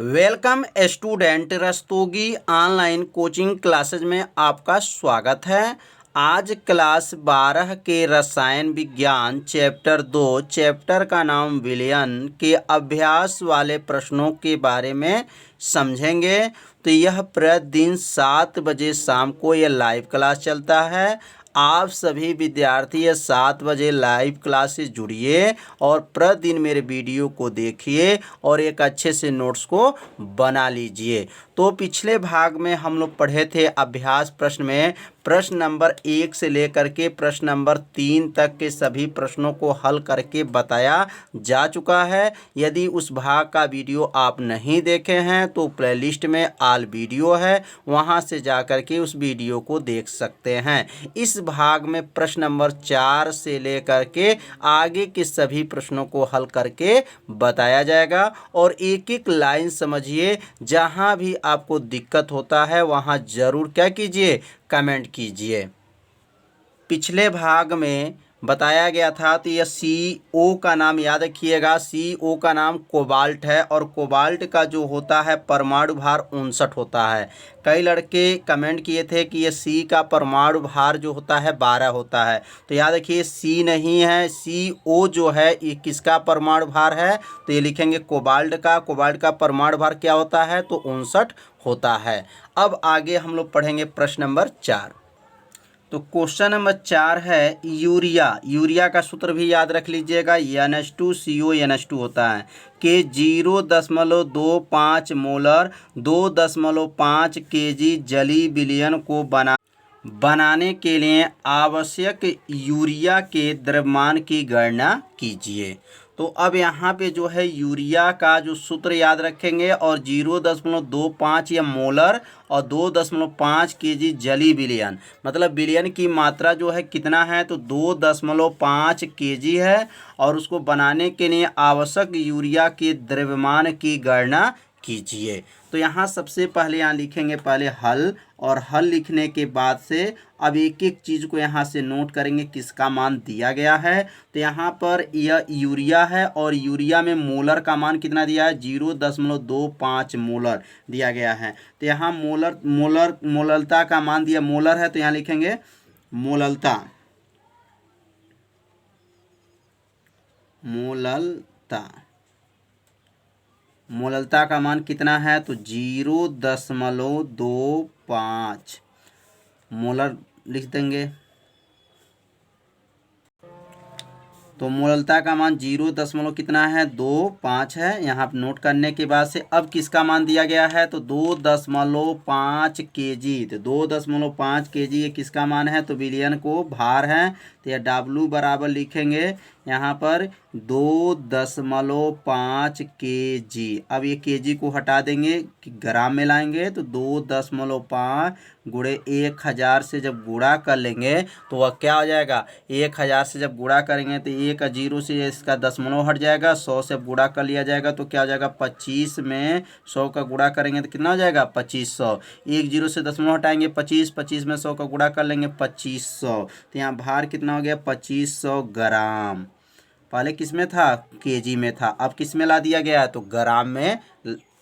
Welcome student, Rastogi online coaching classes में आपका स्वागत है। आज क्लास 12 के रसायन विज्ञान चैप्टर 2 चैप्टर का नाम विलयन के अभ्यास वाले प्रश्नों के बारे में समझेंगे। तो यह प्रतिदिन 7 बजे शाम को यह लाइव क्लास चलता है। आप सभी विद्यार्थी 7 बजे लाइव क्लास से जुड़िए और प्रतिदिन मेरे वीडियो को देखिए और एक अच्छे से नोट्स को बना लीजिए। तो पिछले भाग में हम लोग पढ़े थे अभ्यास प्रश्न में प्रश्न नंबर 1 से लेकर के प्रश्न नंबर 3 तक के सभी प्रश्नों को हल करके बताया जा चुका है। यदि उस भाग का वीडियो आप नहीं देखे हैं तो प्लेलिस्ट में ऑल वीडियो है, वहां से जा कर के उस वीडियो को देख सकते हैं। इस भाग में प्रश्न नंबर 4 से लेकर के आगे के सभी प्रश्नों को हल करके बताया जाएगा और एक एक लाइन समझिए। जहां भी आपको दिक्कत होता है वहां जरूर क्या कीजिए, कमेंट कीजिए। पिछले भाग में बताया गया था तो यह CO का नाम याद रखिएगा। CO का नाम कोबाल्ट है और कोबाल्ट का जो होता है परमाणु भार 59 होता है। कई लड़के कमेंट किए थे कि यह C का परमाणु भार जो होता है 12 होता है, तो याद रखिए C नहीं है, CO जो है ये किसका परमाणु भार है, तो ये लिखेंगे कोबाल्ट का। कोबाल्ट का परमाणु भार क्या होता है, तो 59 होता है। अब आगे हम लोग पढ़ेंगे प्रश्न नंबर 4। तो क्वेश्चन नंबर 4 है यूरिया। यूरिया का सूत्र भी याद रख लीजिएगा, NH2CO NH2 होता है कि 0.25 मोलर 2.5 kg जली विलयन को बनाने के लिए आवश्यक यूरिया के द्रव्यमान की गणना कीजिए। तो अब यहाँ पे जो है यूरिया का जो सूत्र याद रखेंगे और 0.25 या मोलर और 2.5 kg जली विलयन, मतलब विलयन की मात्रा जो है कितना है, तो 2.5 kg है और उसको बनाने के लिए आवश्यक यूरिया के द्रव्यमान की गणना कीजिए। तो यहाँ सबसे पहले यहाँ लिखेंगे पहले हल, और हल लिखने के बाद से अब एक एक चीज़ को यहाँ से नोट करेंगे किसका मान दिया गया है। तो यहाँ पर यह यूरिया है और यूरिया में मोलर का मान कितना दिया है, 0.25 मोलर दिया गया है। तो यहाँ मोलरता का मान दिया, मोलर है तो यहाँ लिखेंगे मोललता। मोललता का मान कितना है, तो 0.25 मोलर लिख देंगे। तो मोललता का मान 0 कितना है, 2.5 है। यहाँ नोट करने के बाद से अब किसका मान दिया गया है, तो 2.5 kg। तो 2.5 kg ये किसका मान है, तो विलयन को भार है। तो यह W बराबर लिखेंगे यहाँ पर 2.5 kg। अब ये kg को हटा देंगे, ग्राम में लाएंगे, तो 2.5 गुणे 1000 से जब गुणा कर लेंगे तो वह क्या हो जाएगा, 1000 से जब गुणा करेंगे तो एक 0 से इसका दशमलव हट जाएगा, 100 से गुणा कर लिया जाएगा तो क्या हो जाएगा, 25 में 100 का गुणा करेंगे तो कितना हो जाएगा, 2500। एक 0 से दशमलव हटाएंगे 25 में 100 का गुणा कर लेंगे 2500। तो यहाँ भार कितना हो गया, 2500 ग्राम। पहले किस में था, केजी में था, अब किस में ला दिया गया है, तो ग्राम में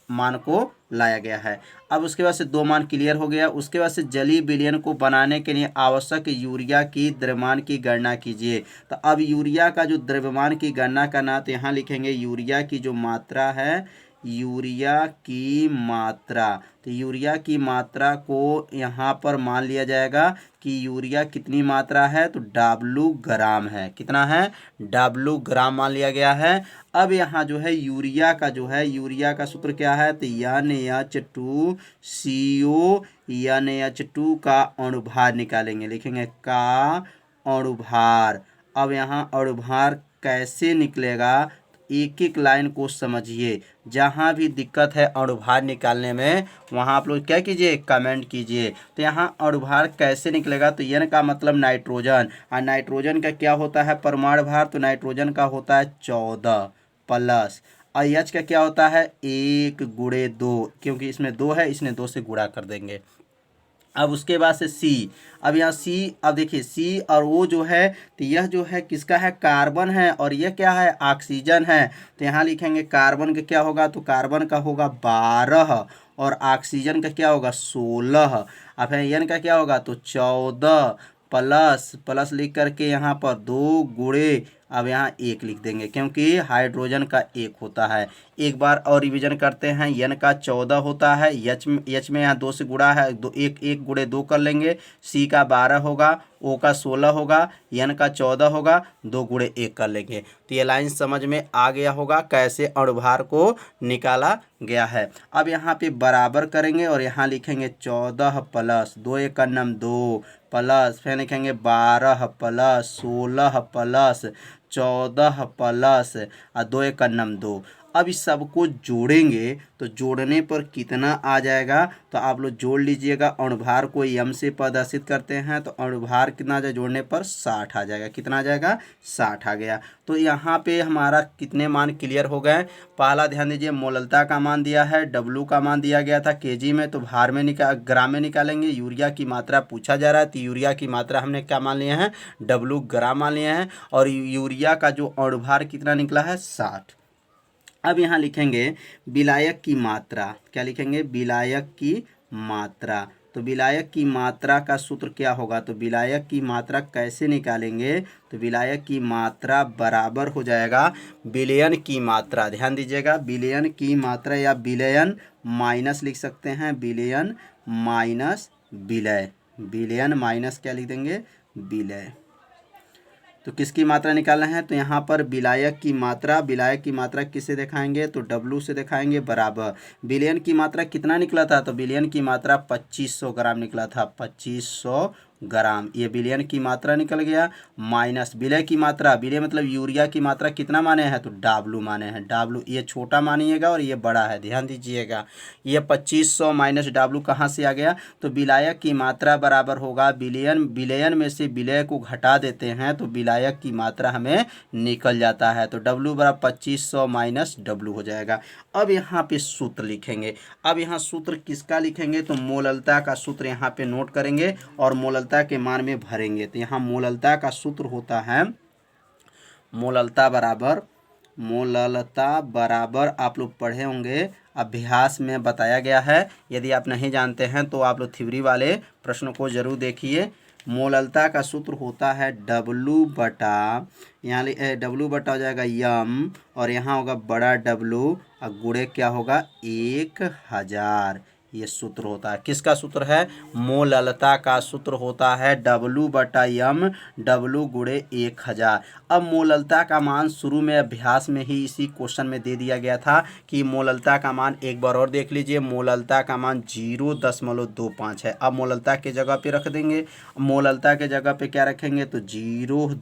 मान को लाया गया है। अब उसके बाद से दो मान क्लियर हो गया। उसके बाद से जली विलयन को बनाने के लिए आवश्यक यूरिया की द्रव्यमान की गणना कीजिए। तो अब यूरिया का जो द्रव्यमान की गणना करना, तो यहाँ लिखेंगे यूरिया की जो मात्रा है, यूरिया की मात्रा। तो यूरिया की मात्रा को यहाँ पर मान लिया जाएगा कि यूरिया कितनी मात्रा है, तो W ग्राम है। कितना है, W ग्राम मान लिया गया है। अब यहाँ जो है यूरिया का जो है, यूरिया का सूत्र क्या है, तो NH2CO NH2 का अणुभार निकालेंगे, लिखेंगे का अणुभार। अब यहाँ अणुभार कैसे निकलेगा, एक एक लाइन को समझिए। जहाँ भी दिक्कत है अणुभार निकालने में वहाँ आप लोग क्या कीजिए, कमेंट कीजिए। तो यहाँ अणुभार कैसे निकलेगा, तो N का मतलब नाइट्रोजन, और नाइट्रोजन का क्या होता है परमाणु भार, तो नाइट्रोजन का होता है 14 प्लस, और H का क्या होता है 1 गुणे 2, क्योंकि इसमें 2 है इसने 2 से गुणा कर देंगे। अब उसके बाद से सी। अब यहाँ सी, अब देखिए सी और ओ जो है, तो यह जो है किसका है, कार्बन है, और यह क्या है, ऑक्सीजन है। तो यहाँ लिखेंगे कार्बन का क्या होगा, तो कार्बन का होगा 12 और ऑक्सीजन का क्या होगा 16। अब है एन का क्या होगा, तो 14 प्लस प्लस लिख करके यहाँ पर 2 गुणे, अब यहाँ 1 लिख देंगे क्योंकि हाइड्रोजन का 1 होता है। एक बार और रिवीजन करते हैं, एन का 14 होता है, एच में यहाँ 2 से गुणा है, दो एक एक गुणे 2 कर लेंगे, सी का 12 होगा, ओ का 16 होगा, एन का 14 होगा, 2 गुणे 1 कर लेंगे। तो ये लाइन समझ में आ गया होगा कैसे अणुभार को निकाला गया है। अब यहाँ पे बराबर करेंगे और यहाँ लिखेंगे 14 प्लस 2 एक का नम 2 प्लस, फिर लिखेंगे 12 प्लस 16 प्लस 14 प्लस 2 एक का नम 2। अब इस सबको जोड़ेंगे तो जोड़ने पर कितना आ जाएगा, तो आप लोग जोड़ लीजिएगा। अणुभार को यम से प्रदर्शित करते हैं तो अणुभार कितना आ जाए, जोड़ने पर 60 आ जाएगा। कितना आ जाएगा, 60 आ गया। तो यहाँ पे हमारा कितने मान क्लियर हो गए। पहला ध्यान दीजिए, मोललता का मान दिया है, डब्लू का मान दिया गया था केजी में, तो भार में ग्राम में निकालेंगे। यूरिया की मात्रा पूछा जा रहा है तो यूरिया की मात्रा हमने क्या मान लिया है, डब्लू ग्राम मान लिया है, और यूरिया का जो अणुभार कितना निकला है 60। अब यहाँ लिखेंगे विलायक की मात्रा, क्या लिखेंगे, विलायक की मात्रा। तो विलायक की मात्रा का सूत्र क्या होगा, तो विलायक की मात्रा कैसे निकालेंगे, तो विलायक की मात्रा बराबर हो जाएगा विलयन की मात्रा। ध्यान दीजिएगा, विलयन की मात्रा या विलयन माइनस लिख सकते हैं, विलयन माइनस विलय, विलयन माइनस क्या लिख देंगे, विलय। तो किसकी मात्रा निकालना है, तो यहाँ पर विलायक की मात्रा, विलायक की मात्रा किससे दिखाएंगे, तो डब्लू से दिखाएंगे बराबर। विलयन की मात्रा कितना निकला था, तो विलयन की मात्रा 2500 ग्राम निकला था, 2500 ग्राम, ये विलयन की मात्रा निकल गया। माइनस विलय की मात्रा, विलय मतलब यूरिया की मात्रा कितना माने हैं, तो डब्लू माने हैं, डब्लू ये छोटा मानिएगा और ये बड़ा है, ध्यान दीजिएगा। ये 2500 माइनस डब्लू कहाँ से आ गया, तो विलायक की मात्रा बराबर होगा विलयन, विलयन में से विलय को घटा देते हैं तो विलायक की मात्रा हमें निकल जाता है। तो डब्लू बराबर 2500 माइनस डब्लू हो जाएगा। अब यहाँ पे सूत्र लिखेंगे। अब यहाँ सूत्र किसका लिखेंगे, तो मोललता का सूत्र यहाँ पे नोट करेंगे और मोललता के मान में भरेंगे। तो यहाँ मोललता का सूत्र होता है, मोललता बराबर आप लोग पढ़े होंगे, अभ्यास में बताया गया है। यदि आप नहीं जानते हैं तो आप लोग थ्योरी वाले प्रश्नों को जरूर देखिए। मोललता का सूत्र होता है डब्लू बटा, यहाँ डब्लू बटा हो जाएगा यम, और यहाँ होगा बड़ा डब्लू और गुणे क्या होगा 1000। ये सूत्र होता है, किसका सूत्र है, मोललता का सूत्र होता है डब्लू बटा यम, डब्लू गुणे 1000। अब मोललता का मान शुरू में अभ्यास में ही इसी क्वेश्चन में दे दिया गया था कि मोललता का मान एक बार और देख लीजिए, मोललता का मान 0.25 है। अब मोललता के जगह पे रख देंगे, मोललता के जगह पे क्या रखेंगे, तो 0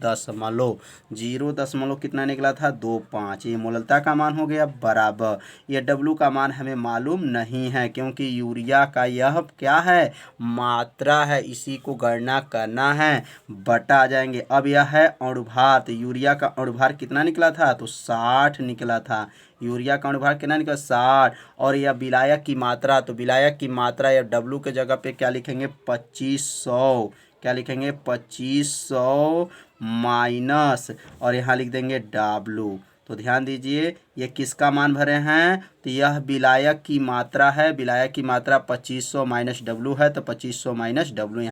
दशमलव कितना निकला था 25, ये मोललता का मान हो गया बराबर। ये डब्लू का मान हमें मालूम नहीं है क्योंकि यूरिया का यह क्या है, मात्रा है, इसी को गणना करना है, बटा आ जाएंगे। अब यह है अणुभार, तो यूरिया का अणुभार कितना निकला था, तो 60 निकला था। यूरिया का अणुभार कितना निकला 60। और यह विलायक की मात्रा, तो विलायक की मात्रा या डब्लू के जगह पे क्या लिखेंगे 2500, क्या लिखेंगे 2500 माइनस, और यहाँ लिख देंगे डब्लू। तो ध्यान दीजिए ये किसका मान भरे हैं, तो यह विलायक की मात्रा है, विलायक की मात्रा 2500 माइनस डब्लू है, तो 2500 माइनस डब्लू।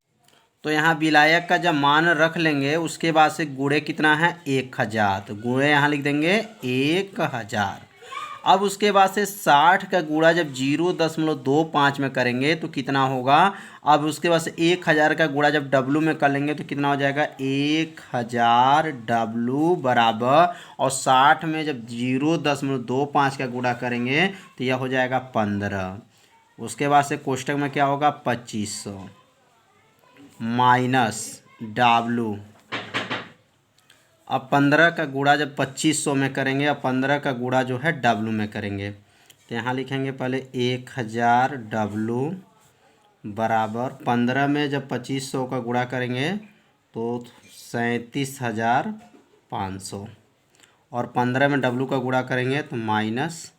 तो यहाँ विलायक का जब मान रख लेंगे उसके बाद से गुणे कितना है 1000, तो गुणे यहाँ लिख देंगे 1000। अब उसके बाद से 60 का गुणा जब 0.25 में करेंगे तो कितना होगा। अब उसके बाद से 1000 का गुणा जब डब्लू में कर लेंगे तो कितना हो जाएगा 1000 डब्लू बराबर, और 60 में जब 0.25 का गुणा करेंगे तो यह हो जाएगा 15। उसके बाद से कोष्टक में क्या होगा 2500 माइनस डब्लू। अब 15 का गुणा जब 2500 में करेंगे, अब 15 का गुणा जो है डब्लू में करेंगे, तो यहाँ लिखेंगे पहले 1000 डब्लू बराबर 15 में जब 2500 का गुणा करेंगे तो 37,500, और 15 में डब्लू का गुणा करेंगे तो माइनस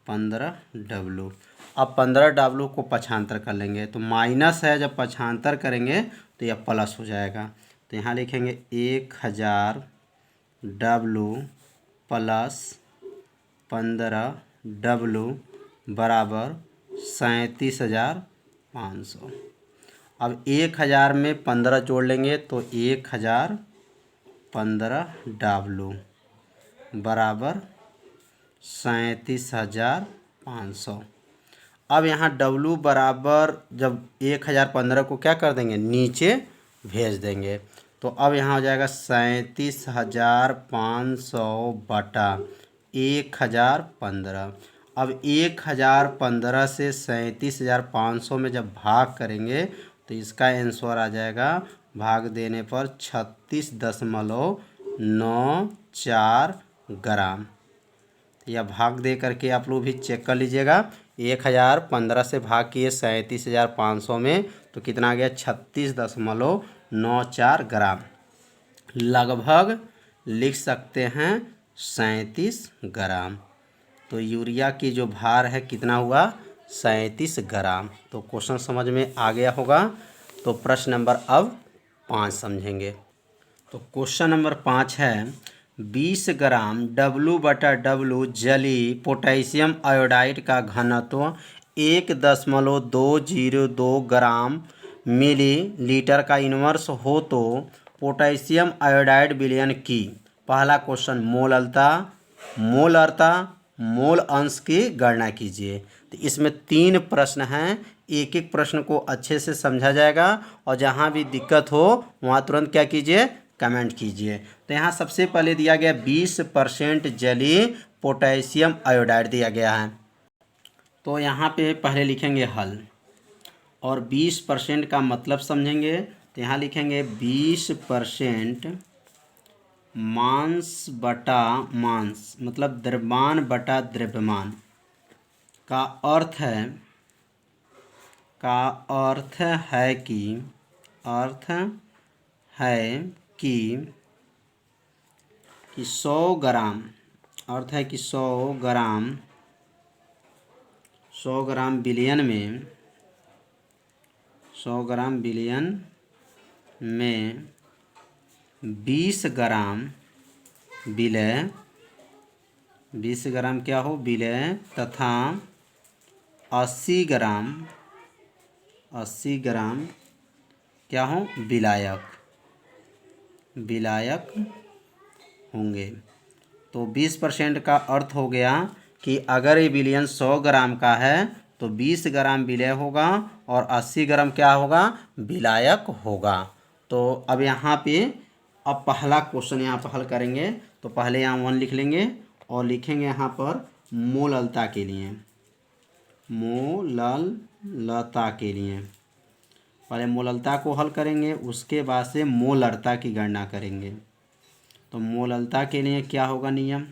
15 डब्लू। अब 15W को पक्षांतर कर लेंगे तो माइनस है, जब पक्षांतर करेंगे तो यह प्लस हो जाएगा। तो यहाँ लिखेंगे 1000W प्लस 15W बराबर 37,500। अब 1000 में 15 जोड़ लेंगे तो 1015W बराबर 37,500। अब यहाँ W बराबर जब 1015 को क्या कर देंगे, नीचे भेज देंगे। तो अब यहाँ हो जाएगा 37,500 बटा 1015। अब 1015 से 37,500 में जब भाग करेंगे तो इसका आंसर आ जाएगा, भाग देने पर 36.94 ग्राम। या भाग दे करके आप लोग भी चेक कर लीजिएगा। 1015 से भाग किए 37,500 में तो कितना आ गया, 36.94 ग्राम। लगभग लिख सकते हैं 37 ग्राम। तो यूरिया की जो भार है कितना हुआ, 37 ग्राम। तो क्वेश्चन समझ में आ गया होगा। तो प्रश्न नंबर अब 5 समझेंगे। तो क्वेश्चन नंबर 5 है 20 ग्राम W/W जलीय पोटेशियम आयोडाइड का घनत्व 1.202 ग्राम मिलीलीटर का इन्वर्स हो तो पोटेशियम आयोडाइड विलयन की, पहला क्वेश्चन मोलरता मोल अंश की गणना कीजिए। तो इसमें 3 प्रश्न हैं, एक एक प्रश्न को अच्छे से समझा जाएगा और जहाँ भी दिक्कत हो वहाँ तुरंत क्या कीजिए, कमेंट कीजिए। तो यहाँ सबसे पहले दिया गया 20% जलीय पोटेशियम आयोडाइड दिया गया है। तो यहाँ पे पहले लिखेंगे हल और 20% का मतलब समझेंगे। तो यहाँ लिखेंगे 20% मांस बटा मांस, मतलब द्रव्यमान बटा द्रव्यमान का अर्थ है कि 100 ग्राम, अर्थ है कि 100 ग्राम विलयन में 100 ग्राम विलयन में 20 ग्राम विलय, 20 ग्राम क्या हो, विलय तथा 80 ग्राम क्या हो, विलायक होंगे। तो 20% का अर्थ हो गया कि अगर ये विलयन 100 ग्राम का है तो 20 ग्राम विलय होगा और 80 ग्राम क्या होगा, विलायक होगा। तो अब यहाँ पे अब पहला क्वेश्चन यहाँ पर हल करेंगे। तो पहले यहाँ 1 लिख लेंगे और लिखेंगे यहाँ पर मोललता के लिए पहले मोललता को हल करेंगे, उसके बाद से मोलरता की गणना करेंगे। तो मोललता के लिए क्या होगा नियम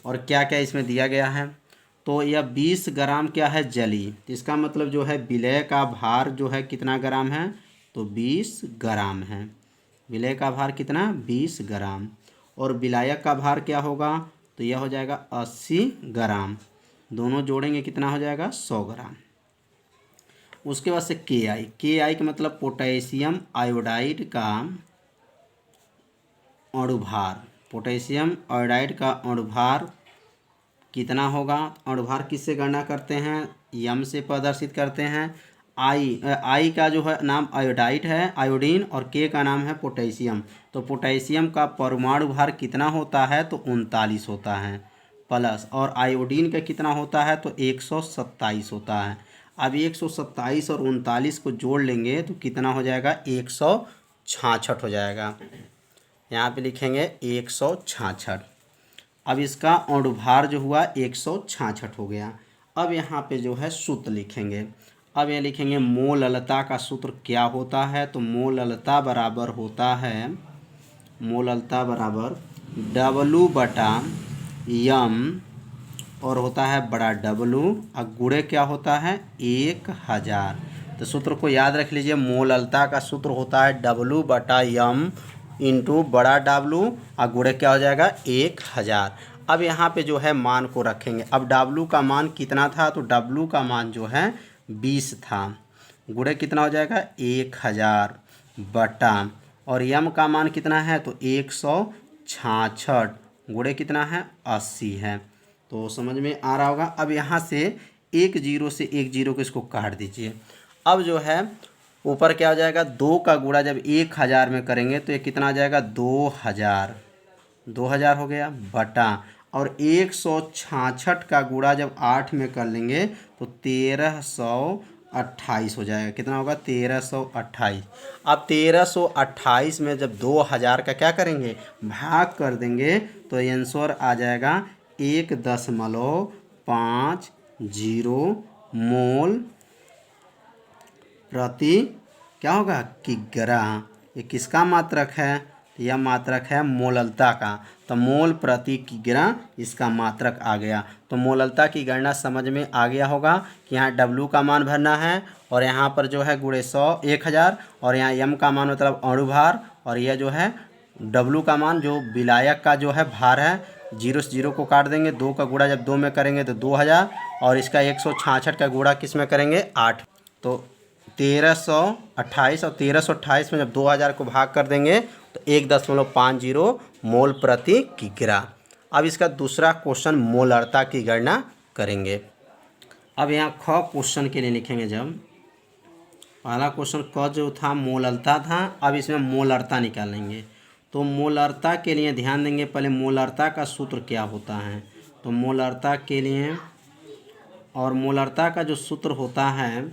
और क्या क्या इसमें दिया गया है। तो यह 20 ग्राम क्या है, जलीय, तो इसका मतलब जो है विलय का भार जो है कितना ग्राम है, तो 20 ग्राम है। विलय का भार कितना, 20 ग्राम। और विलायक का भार क्या होगा, तो यह हो जाएगा 80 ग्राम। दोनों जोड़ेंगे कितना हो जाएगा, 100 ग्राम। उसके बाद से के आई का मतलब पोटेशियम आयोडाइड का अणुभार। पोटेशियम आयोडाइड का अणुभार कितना होगा, अणुभार किससे गणना करते हैं, यम से प्रदर्शित करते हैं। आई का जो है नाम आयोडाइड है, आयोडीन, और के का नाम है पोटेशियम। तो पोटेशियम का परमाणु भार कितना होता है, तो 39 होता है प्लस, और आयोडीन का कितना होता है, तो 127 होता है। अब 127 और 39 को जोड़ लेंगे तो कितना हो जाएगा, 166 हो जाएगा। यहाँ पे लिखेंगे 166। अब इसका अणुभार जो हुआ 166 हो गया। अब यहाँ पे जो है सूत्र लिखेंगे। अब ये लिखेंगे मोललता का सूत्र क्या होता है, तो मोललता बराबर होता है, मोललता बराबर W/M और होता है बड़ा W और गुणे क्या होता है, 1000। तो सूत्र को याद रख लीजिए, मोललता का सूत्र होता है W/M इंटू बड़ा W और गुणे क्या हो जाएगा, 1000। अब यहाँ पे जो है मान को रखेंगे। अब W का मान कितना था, तो W का मान जो है 20 था, गुणे कितना हो जाएगा 1000 बटा, और यम का मान कितना है, तो 166 गुणे कितना है 80 है। तो समझ में आ रहा होगा। अब यहाँ से एक जीरो से एक जीरो को इसको काट दीजिए। अब जो है ऊपर क्या हो जाएगा, 2 का गुणा जब 1000 में करेंगे तो ये कितना आ जाएगा 2000 हो गया बटा, और 166 का गुणा जब 8 में कर लेंगे तो 1328 हो जाएगा। कितना होगा 1328। अब 1328 में जब 2000 का क्या करेंगे, भाग कर देंगे तो आंसर आ जाएगा 1.50 मोल प्रति क्या होगा किग्रा। ये किसका मात्रक है, तो यह मात्रक है मोललता का। तो मोल प्रति किग्रा इसका मात्रक आ गया। तो मोललता की गणना समझ में आ गया होगा कि यहाँ W का मान भरना है, और यहाँ पर जो है गुणे 1000, और यहाँ M का मान मतलब अणुभार, और यह जो है W का मान जो विलायक का जो है भार है, जीरो से जीरो को काट देंगे, 2 का गुणा जब 2 में करेंगे तो 2000, और इसका 166 का गुणा किस में करेंगे 8, तो 1328, और 1328 में जब 2000 को भाग कर देंगे तो 1.50 मोल प्रति किग्रा। अब इसका दूसरा क्वेश्चन मोलरता की गणना करेंगे। अब यहाँ ख क्वेश्चन के लिए लिखेंगे, जब पहला क्वेश्चन क जो था मोलरता था, अब इसमें मोलरता निकालेंगे। तो मोलरता के लिए ध्यान देंगे, पहले मोलरता का सूत्र क्या होता है। तो मोलरता के लिए, और मोलरता का जो सूत्र होता है,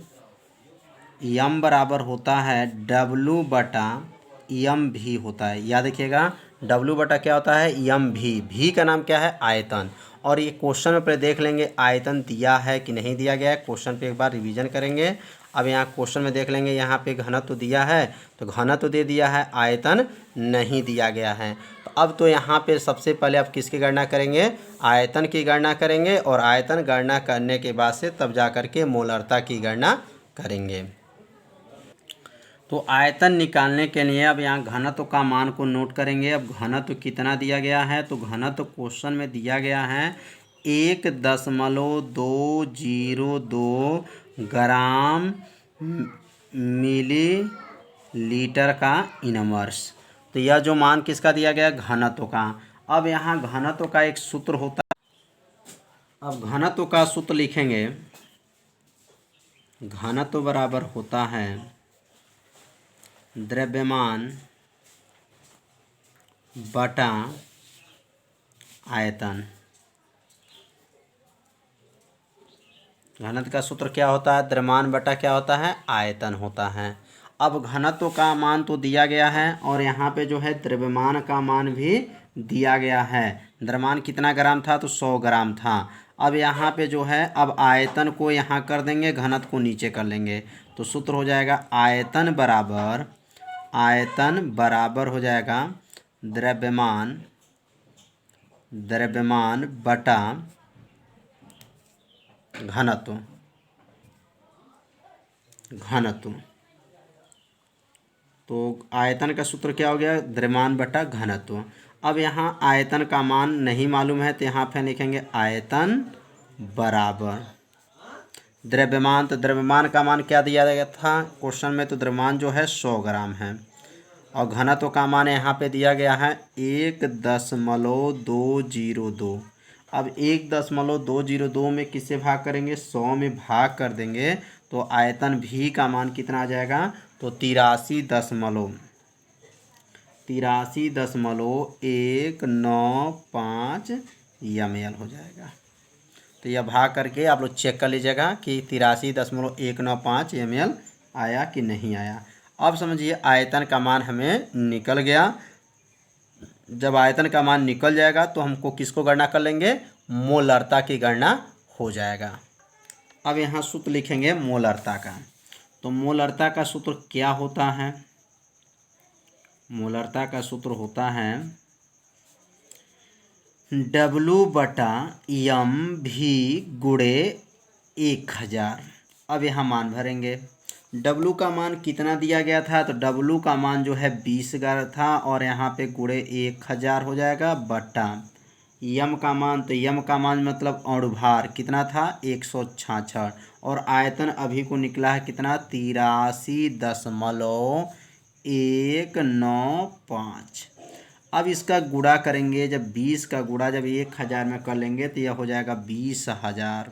यम बराबर होता है W बटा यम भी होता है। याद रखिएगा W बटा क्या होता है, यम भी का नाम क्या है आयतन। और ये क्वेश्चन में पहले देख लेंगे आयतन दिया है कि नहीं दिया गया है, क्वेश्चन पे एक बार रिवीजन करेंगे। अब यहाँ क्वेश्चन में देख लेंगे, यहाँ पे घनत्व दिया है तो घनत्व दे दिया है, आयतन नहीं दिया गया है। तो अब तो यहाँ पे सबसे पहले आप किसकी गणना करेंगे, आयतन की गणना करेंगे, और आयतन गणना करने के बाद से तब जा कर के मोलरता की गणना करेंगे। तो आयतन निकालने के लिए अब यहाँ घनत्व का मान को नोट करेंगे। अब घनत्व कितना दिया गया है, तो घनत्व क्वेश्चन में दिया गया है 1.202 ग्राम मिलीलीटर का इनवर्स। तो यह जो मान किसका दिया गया, घनत्व का। अब यहाँ घनत्व का एक सूत्र होता है। अब घनत्व का सूत्र लिखेंगे, घनत्व बराबर होता है द्रव्यमान बटा आयतन। घनत्व का सूत्र क्या होता है, द्रव्यमान बटा क्या होता है, आयतन होता है। अब घनत्व का मान तो दिया गया है, और यहाँ पे जो है द्रव्यमान का मान भी दिया गया है। द्रव्यमान कितना ग्राम था, तो 100 ग्राम था। अब यहाँ पे जो है, अब आयतन को यहाँ कर देंगे, घनत्व को नीचे कर लेंगे, तो सूत्र हो जाएगा आयतन बराबर हो जाएगा द्रव्यमान बटा घनत्व। तो आयतन का सूत्र क्या हो गया, द्रव्यमान बटा घनत्व। अब यहाँ आयतन का मान नहीं मालूम है, तो यहाँ पे लिखेंगे आयतन बराबर द्रव्यमान। तो द्रव्यमान का मान क्या दिया गया था क्वेश्चन में, तो द्रव्यमान जो है 100 ग्राम है, और घनत्व का मान यहाँ पे दिया गया है 1.202। अब 1.202 में किससे भाग करेंगे, 100 में भाग कर देंगे, तो आयतन भी का मान कितना आ जाएगा, तो 83.195 ml हो जाएगा। तो यह भाग करके आप लोग चेक कर लीजिएगा कि 83.195 ml आया कि नहीं आया। अब समझिए आयतन का मान हमें निकल गया। जब आयतन का मान निकल जाएगा तो हमको किसको गणना कर लेंगे, मोलरता की गणना हो जाएगा। अब यहाँ सूत्र लिखेंगे मोलरता का। तो मोलरता का सूत्र क्या होता है, मोलरता का सूत्र होता है W बटा यम भी गुणे 1000। अब यहाँ मान भरेंगे। W का मान कितना दिया गया था, तो W का मान जो है 20 था, और यहाँ पे गुणे 1000 हो जाएगा बटा यम का मान, तो यम का मान मतलब अणुभार कितना था 166, और आयतन अभी को निकला है कितना 83.195। अब इसका गुणा करेंगे, जब 20 का गुणा जब 1000 में कर लेंगे तो यह हो जाएगा 20,000,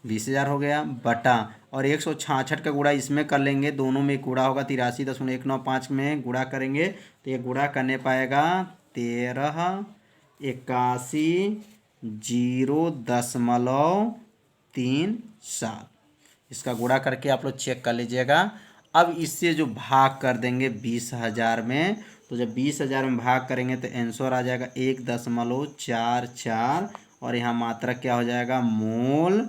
20,000 हो गया बटा, और 166 का गुणा इसमें कर लेंगे, दोनों में गुणा होगा 83.195 में गुणा करेंगे तो ये गुणा करने पाएगा 1381.037। इसका गुणा करके आप लोग चेक कर लीजिएगा। अब इससे जो भाग कर देंगे 20,000 में, तो जब 20,000 में भाग करेंगे तो आंसर आ जाएगा 1.44, और यहाँ मात्रा क्या हो जाएगा मोल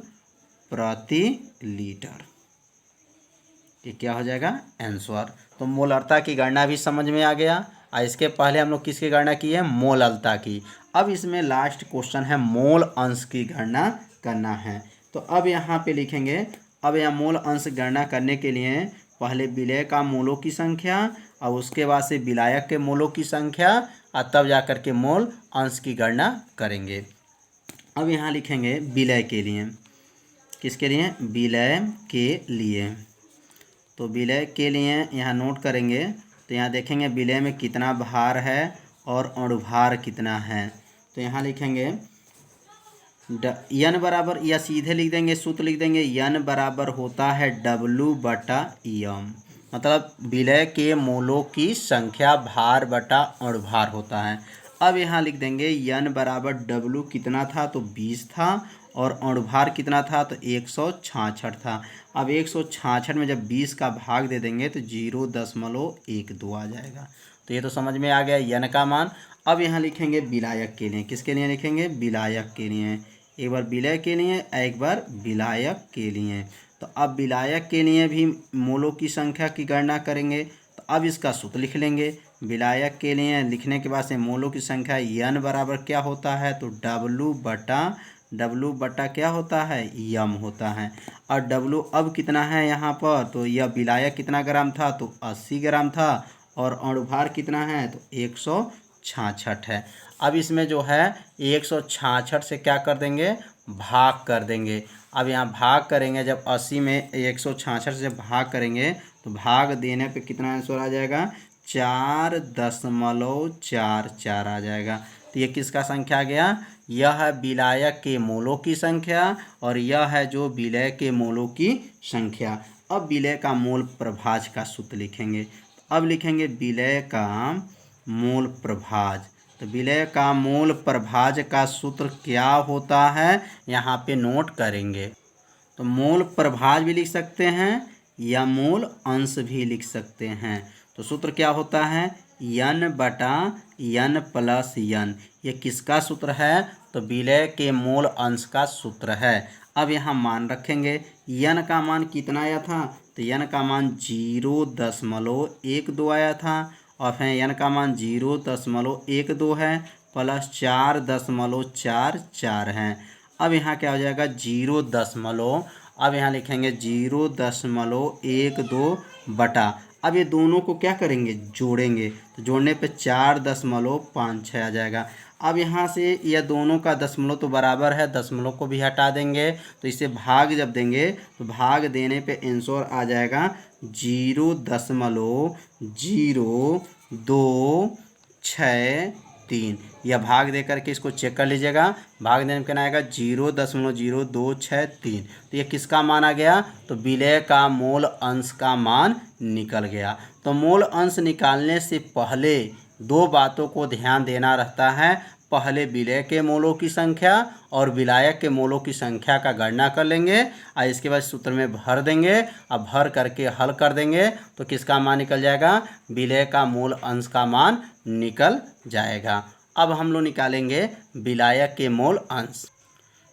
प्रति लीटर। ये क्या हो जाएगा आंसर। तो मोलरता की गणना भी समझ में आ गया। और इसके पहले हम लोग किसकी गणना की है, मोलरता की। अब इसमें लास्ट क्वेश्चन है मोल अंश की गणना करना है। तो अब यहाँ पे लिखेंगे, अब यहाँ मोल अंश गणना करने के लिए पहले विलय का मोलों की संख्या और उसके बाद से विलायक के मोलों की संख्या और तब जा कर के मोल अंश की गणना करेंगे। अब यहाँ लिखेंगे विलय के लिए, किसके लिए, विलय के लिए। तो विलय के लिए यहाँ नोट करेंगे, तो यहाँ देखेंगे विलय में कितना भार है और अणुभार कितना है। तो यहाँ लिखेंगे यन बराबर, या सीधे लिख देंगे, सूत्र लिख देंगे, यन बराबर होता है W/M, मतलब विलय के मोलों की संख्या भार बटा अणुभार होता है। अब यहाँ लिख देंगे यन बराबर W कितना था, तो 20 था, और अणुभार कितना था, तो 166 था। अब 166 में जब 20 का भाग दे देंगे तो 0.12 आ जाएगा। तो ये तो समझ में आ गया यन का मान। अब यहाँ लिखेंगे विलायक के लिए, किसके लिए लिखेंगे, विलायक के लिए। एक बार विलय के लिए, एक बार विलायक के लिए। तो अब विलायक के लिए भी मोलों की संख्या की गणना करेंगे। तो अब इसका सूत्र लिख लेंगे। विलायक के लिए लिखने के बाद से मोलों की संख्या यन बराबर क्या होता है, तो W बटा क्या होता है, यम होता है। और W अब कितना है यहाँ पर, तो यह विलायक कितना ग्राम था, तो 80 ग्राम था, और अणुभार कितना है, तो 166 है। अब इसमें जो है 166 से क्या कर देंगे, भाग कर देंगे। अब यहाँ भाग करेंगे, जब 80 में 166 से भाग करेंगे तो भाग देने पे कितना आंसर आ जाएगा, 4.44 आ जाएगा। तो ये किसका संख्या आ गया, यह है विलायक के मोलों की संख्या, और यह है जो विलय के मोलों की संख्या। अब विलय का मोल प्रभाज का सूत्र लिखेंगे। अब लिखेंगे विलय का मोल प्रभाज। तो विलय का मोल प्रभाज का सूत्र क्या होता है, यहाँ पे नोट करेंगे। तो मोल प्रभाज भी लिख सकते हैं या मोल अंश भी लिख सकते हैं। तो सूत्र क्या होता है, यन बटा यन प्लस यन। ये किसका सूत्र है, तो विलय के मोल अंश का सूत्र है। अब यहाँ मान रखेंगे, यन का मान कितना आया था, तो यन का मान 0.12 आया था, और फिर यन का मान 0.12 है, प्लस 4.44 है। अब यहाँ क्या हो जाएगा 0. अब यहाँ लिखेंगे 0.12 बटा, अब ये दोनों को क्या करेंगे, जोड़ेंगे। तो जोड़ने पे 4.56 आ जाएगा। अब यहाँ से यह दोनों का दशमलव तो बराबर है, दशमलव को भी हटा देंगे। तो इसे भाग जब देंगे तो भाग देने पे आंसर आ जाएगा 0.0263। यह भाग दे करके इसको चेक कर लीजिएगा। भाग देने में कितना आएगा 0.0263। तो ये किसका मान आ गया, तो विलय का मोल अंश का मान निकल गया। तो मोल अंश निकालने से पहले दो बातों को ध्यान देना रहता है। पहले विलय के मोलों की संख्या और विलायक के मोलों की संख्या का गणना कर लेंगे, और इसके बाद सूत्र में भर देंगे। अब भर करके हल कर देंगे तो किसका मान निकल जाएगा, विलय का मोल अंश का मान निकल जाएगा। अब हम लोग निकालेंगे विलायक के मोल अंश।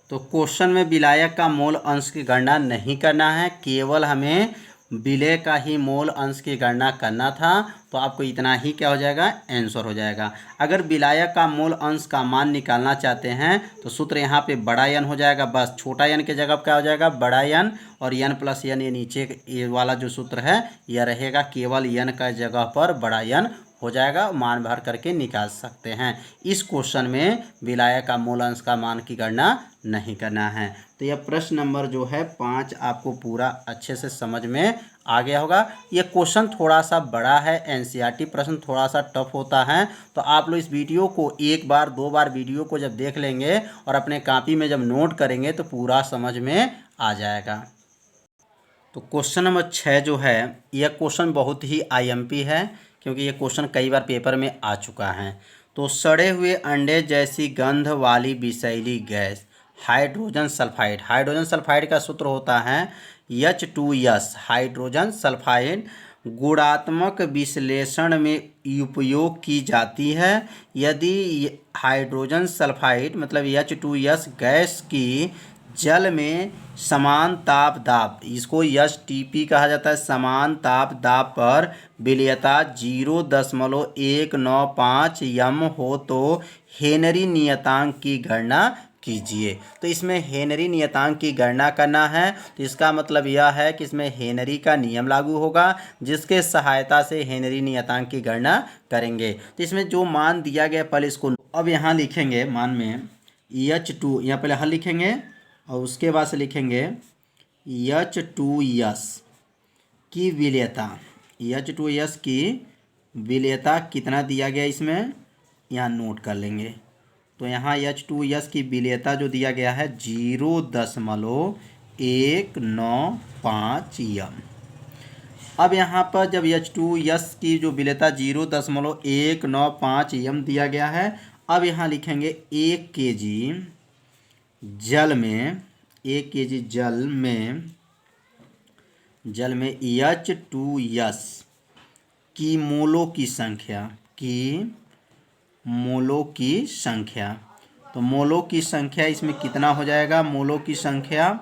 तो क्वेश्चन में विलायक का मोल अंश की गणना नहीं करना है, केवल हमें विलय का ही मोल अंश की गणना करना था। तो आपको इतना ही क्या हो जाएगा, आंसर हो जाएगा। अगर विलायक का मोल अंश का मान निकालना चाहते हैं तो सूत्र यहाँ पे बड़ा यन हो जाएगा, बस छोटा यन के जगह क्या हो जाएगा बड़ा यन, और यन प्लस यन, ये नीचे ये वाला जो सूत्र है यह रहेगा, केवल यन का जगह पर बड़ा यन हो जाएगा, मान भर करके निकाल सकते हैं। इस क्वेश्चन में विलायक का मूल अंश का मान की गणना नहीं करना है। तो यह प्रश्न नंबर जो है 5 आपको पूरा अच्छे से समझ में आ गया होगा। ये क्वेश्चन थोड़ा सा बड़ा है, एनसीईआरटी प्रश्न थोड़ा सा टफ होता है। तो आप लोग इस वीडियो को एक बार 2 बार वीडियो को जब देख लेंगे और अपने कॉपी में जब नोट करेंगे तो पूरा समझ में आ जाएगा। तो क्वेश्चन नंबर 6 जो है, यह क्वेश्चन बहुत ही आईएमपी है, क्योंकि ये क्वेश्चन कई बार पेपर में आ चुका है। तो सड़े हुए अंडे जैसी गंध वाली विषैली gas hydrogen sulphide. Hydrogen sulphide का सूत्र होता है H2S। हाइड्रोजन सल्फाइड गुणात्मक विश्लेषण में उपयोग की जाती है। यदि हाइड्रोजन सल्फाइड मतलब H2S गैस की जल में समान ताप दाब, इसको STP कहा जाता है, समान ताप दाब पर विलेयता 0.195 यम हो तो हेनरी नियतांक की गणना कीजिए। तो इसमें हेनरी नियतांक की गणना करना है, तो इसका मतलब यह है कि इसमें हेनरी का नियम लागू होगा, जिसके सहायता से हेनरी नियतांक की गणना करेंगे। तो इसमें जो मान दिया गया पहले इसको अब यहाँ लिखेंगे, मान में H2 यहाँ पहले हल लिखेंगे और उसके बाद से लिखेंगे H2S की विलेयता। H2S की विलेयता कितना दिया गया इसमें यहाँ नोट कर लेंगे। तो यहाँ H2S की विलेयता जो दिया गया है 0.195 यम। अब यहाँ पर जब H2S की जो विलेयता 0.195 यम दिया गया है, अब यहाँ लिखेंगे 1 kg जल में, 1 kg जल में H2S की मोलों की संख्या, तो मोलों की संख्या इसमें कितना हो जाएगा, मोलों की संख्या,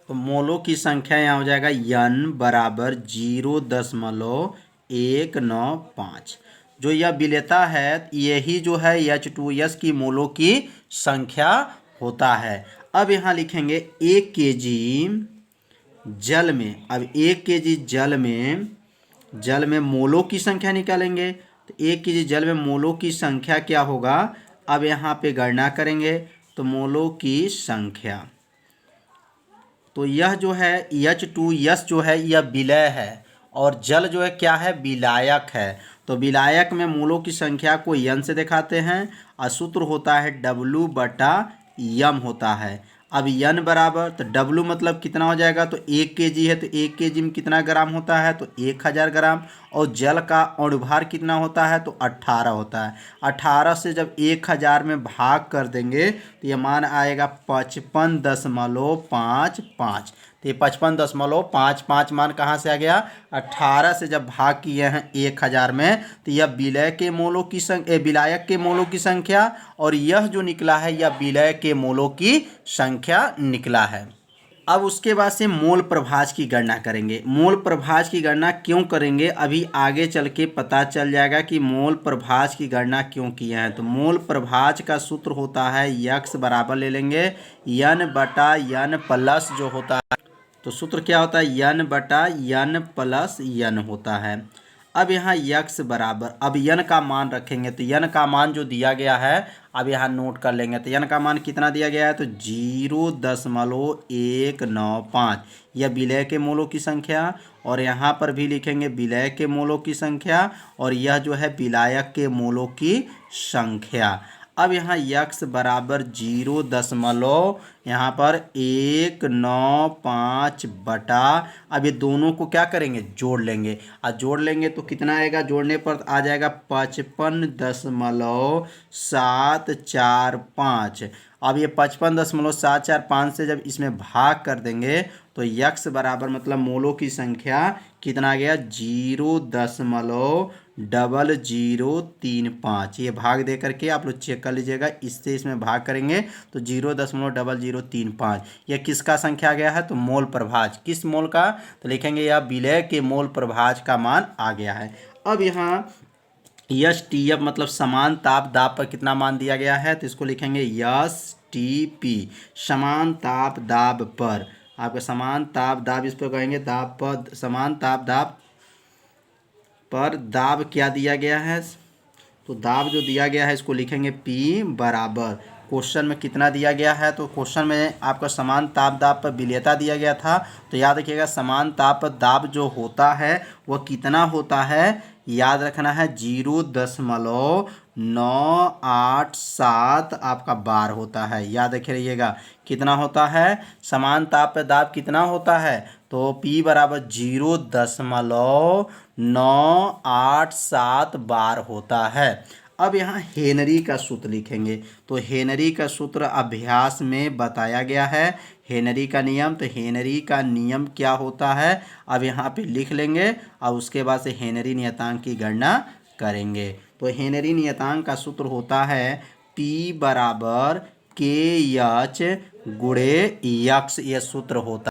तो मोलों की संख्या यहाँ हो जाएगा N बराबर 0.195। जो यह विलेयता है यही जो है H2S की मोलों की संख्या होता है। अब यहाँ लिखेंगे 1 kg जल में, अब 1 kg जल में मोलों की संख्या निकालेंगे। तो 1 kg जल में मोलों की संख्या क्या होगा, अब यहाँ पे गणना करेंगे। तो मोलों की संख्या, तो यह जो है H2S जो है यह विलय है और जल जो है क्या है, विलायक है। तो विलायक में मोलों की संख्या को N से दिखाते हैं और सूत्र होता है W/M होता है। अब N बराबर, तो W मतलब कितना हो जाएगा, तो 1 kg है तो 1 kg में कितना ग्राम होता है, तो 1000 ग्राम। और जल का अणुभार कितना होता है, तो 18 होता है। 18 से जब 1000 में भाग कर देंगे तो ये मान आएगा 55.55। तो ये 55.55 मान कहाँ से आ गया, 18 से जब भाग किए हैं 1000 में, तो यह विलय के मोलों की संख्या, विलायक के मोलों की संख्या, और यह जो निकला है यह विलय के मोलों की संख्या निकला है। अब उसके बाद से मोल प्रभाज की गणना करेंगे। मोल प्रभाज की गणना क्यों करेंगे, अभी आगे चल के पता चल जाएगा कि मोल प्रभाज की गणना क्यों किए हैं। तो मोल प्रभाज का सूत्र होता है यक्स बराबर ले लेंगे N/N प्लस जो होता है, तो सूत्र क्या होता है, N/N प्लस N होता है। अब यहाँ यक्स बराबर, अब N का मान रखेंगे, तो N का मान जो दिया गया है अब यहाँ नोट कर लेंगे। तो N का मान कितना दिया गया है, तो 0.195, यह विलय के मोलों की संख्या, और यहाँ पर भी लिखेंगे विलय के मोलों की संख्या, और यह जो है विलायक के मोलों की संख्या। अब यहाँ यक्स बराबर 0. यहाँ पर 195 बटा, अब ये दोनों को क्या करेंगे, जोड़ लेंगे, और जोड़ लेंगे तो कितना आएगा, जोड़ने पर आ जाएगा 55.745। अब ये 55.745 से जब इसमें भाग कर देंगे तो यक्स बराबर मतलब मोलों की संख्या कितना आ गया, 0.0035। ये भाग दे करके आप लोग चेक कर लीजिएगा, इससे इसमें भाग करेंगे तो 0.0035। यह किसका संख्या आ गया है, तो मोल प्रभाज, किस मोल का, तो लिखेंगे यह विलय के मोल प्रभाज का मान आ गया है। अब यहाँ STF मतलब समान ताप दाब पर कितना मान दिया गया है, तो इसको लिखेंगे STP, समान ताप दाब पर, आपका समान ताप दाब इस पर कहेंगे, दाब पर, समान ताप दाब पर दाब क्या दिया गया है, तो दाब जो दिया गया है इसको लिखेंगे P बराबर, क्वेश्चन में कितना दिया गया है, तो क्वेश्चन में आपका समान ताप दाब पर विलेयता दिया गया था। तो याद रखिएगा समान ताप दाब जो होता है वह कितना होता है, याद रखना है 0.987 आपका बार होता है। याद रखे रहिएगा कितना होता है, समान ताप दाब कितना होता है, तो P बराबर 0.987 बार होता है। अब यहाँ हेनरी का सूत्र लिखेंगे, तो हेनरी का सूत्र अभ्यास में बताया गया है। हेनरी का नियम, तो हेनरी का नियम क्या होता है अब यहाँ पे लिख लेंगे और उसके बाद से हेनरी नियतांक की गणना करेंगे। तो हेनरी नियतांक का सूत्र होता है P बराबर KH गुणे यक्स, ये सूत्र होता है।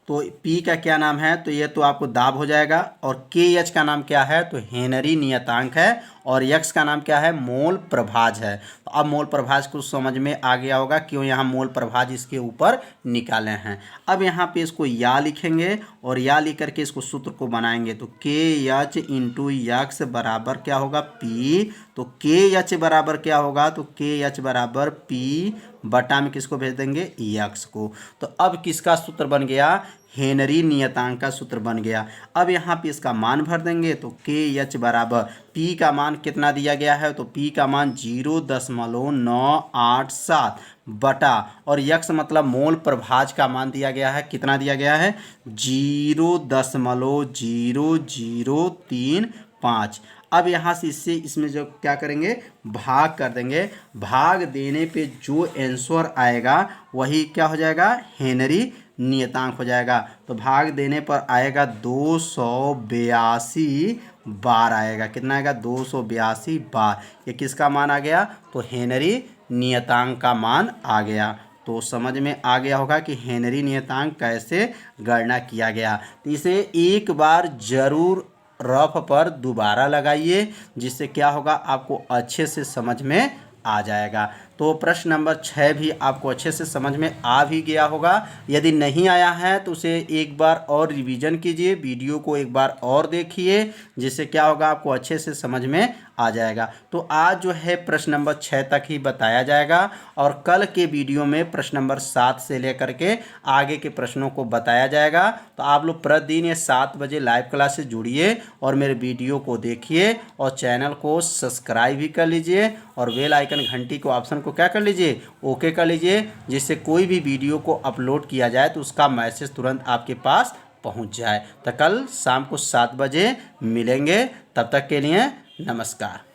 तो P का क्या नाम है, तो ये तो आपको दाब हो जाएगा, और KH का नाम क्या है, तो हेनरी नियतांक है, और यक्स का नाम क्या है, मोल प्रभाज है। तो अब मोल प्रभाज को समझ में आ गया होगा क्यों यहाँ मोल प्रभाज इसके ऊपर निकाले हैं। अब यहाँ पे इसको या लिखेंगे और या लिख करके इसको सूत्र को बनाएंगे। तो KH इंटू यक्स बराबर क्या होगा, P। तो KH बराबर क्या होगा, तो KH बराबर P बटा में किसको भेज देंगे, यक्स को। तो अब किसका सूत्र बन गया, हेनरी नियतांक का सूत्र बन गया। अब यहाँ पे इसका मान भर देंगे, तो KH बराबर P का मान कितना दिया गया है, तो P का मान 0.987 बटा, और यक्स मतलब मोल प्रभाज का मान दिया गया है, कितना दिया गया है 0.0035। अब यहाँ से इससे इसमें जो क्या करेंगे, भाग कर देंगे। भाग देने पे जो आंसर आएगा वही क्या हो जाएगा, हेनरी नियतांक हो जाएगा। तो भाग देने पर आएगा 282 बार आएगा। कितना आएगा, 282 बार। ये किसका मान आ गया, तो हेनरी नियतांक का मान आ गया। तो समझ में आ गया होगा कि हेनरी नियतांक कैसे गणना किया गया। तो इसे एक बार जरूर रफ पर दोबारा लगाइए, जिससे क्या होगा, आपको अच्छे से समझ में आ जाएगा। तो प्रश्न नंबर 6 भी आपको अच्छे से समझ में आ भी गया होगा। यदि नहीं आया है तो उसे एक बार और रिवीजन कीजिए, वीडियो को एक बार और देखिए, जिससे क्या होगा, आपको अच्छे से समझ में आ जाएगा। तो आज जो है प्रश्न नंबर 6 तक ही बताया जाएगा, और कल के वीडियो में प्रश्न नंबर 7 से लेकर के आगे के प्रश्नों को बताया जाएगा। तो आप लोग प्रतिदिन ये 7 बजे लाइव क्लास से जुड़िए और मेरे वीडियो को देखिए, और चैनल को सब्सक्राइब भी कर लीजिए, और बेल आइकन घंटी को ऑप्शन को क्या कर लीजिए, ओके कर लीजिए, जिससे कोई भी वीडियो को अपलोड किया जाए तो उसका मैसेज तुरंत आपके पास पहुंच जाए। तो कल शाम को 7 बजे मिलेंगे, तब तक के लिए नमस्कार।